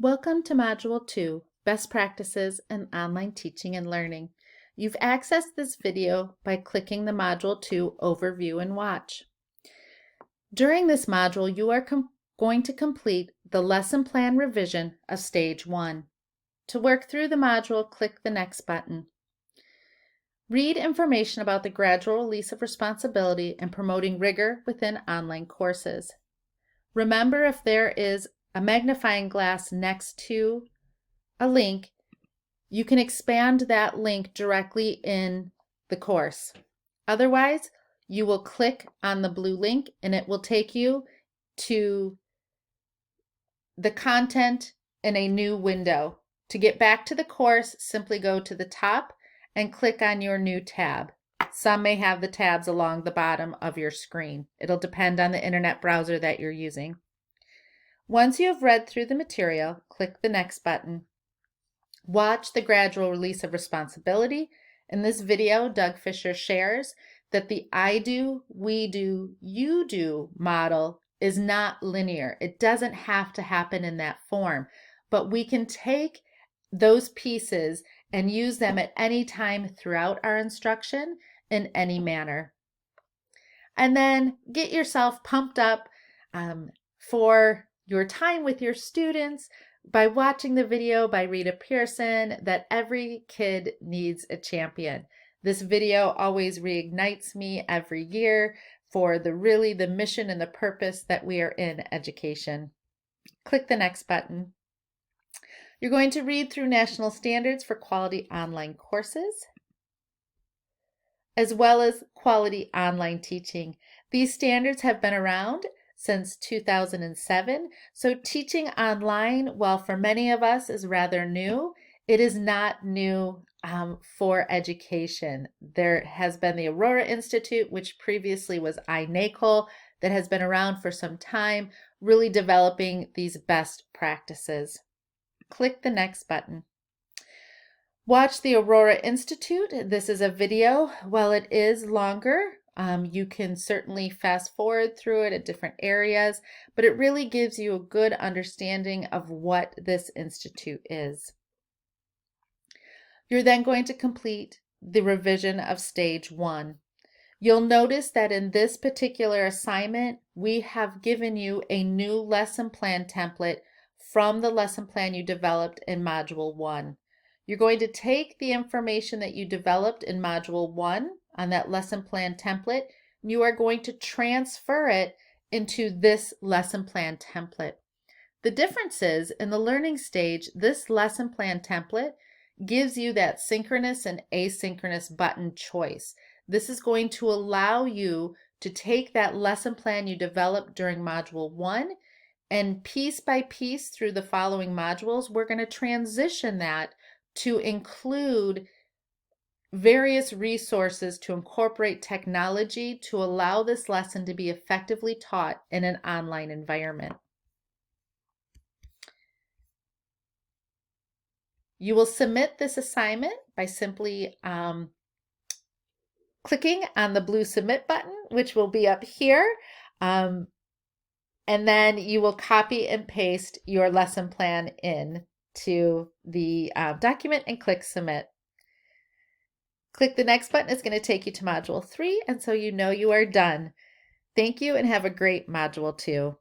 Welcome to Module 2, Best Practices in Online Teaching and Learning. You've accessed this video by clicking the Module 2 Overview and Watch. During this module, you are going to complete the lesson plan revision of Stage 1. To work through the module, click the Next button. Read information about the gradual release of responsibility and promoting rigor within online courses. Remember, if there is a magnifying glass next to a link, you can expand that link directly in the course. Otherwise, you will click on the blue link and it will take you to the content in a new window. To get back to the course, simply go to the top and click on your new tab. Some may have the tabs along the bottom of your screen. It'll depend on the internet browser that you're using. Once you have read through the material, click the Next button. Watch the gradual release of responsibility. In this video, Doug Fisher shares that the I do, we do, you do model is not linear. It doesn't have to happen in that form, but we can take those pieces and use them at any time throughout our instruction in any manner. And then get yourself pumped up for your time with your students by watching the video by Rita Pearson that every kid needs a champion. This video always reignites me every year for the mission and the purpose that we are in education. Click the Next button. You're going to read through national standards for quality online courses, as well as quality online teaching. These standards have been around since 2007, so teaching online, while for many of us is rather new, it is not new for education. There has been the Aurora Institute, which previously was iNACOL, that has been around for some time, really developing these best practices. Click the Next button. Watch the Aurora Institute. This is a video. While it is longer, you can certainly fast forward through it at different areas, but it really gives you a good understanding of what this institute is. You're then going to complete the revision of Stage 1. You'll notice that in this particular assignment, we have given you a new lesson plan template from the lesson plan you developed in Module 1. You're going to take the information that you developed in Module 1 on that lesson plan template, and you are going to transfer it into this lesson plan template. The difference is, in the learning stage, this lesson plan template gives you that synchronous and asynchronous button choice. This is going to allow you to take that lesson plan you developed during Module 1 and piece by piece through the following modules, we're going to transition that to include various resources to incorporate technology to allow this lesson to be effectively taught in an online environment. You will submit this assignment by simply clicking on the blue Submit button, which will be up here, and then you will copy and paste your lesson plan in to the document and click Submit. Click the Next button. It's going to take you to Module 3, and so you know you are done. Thank you and have a great Module 2.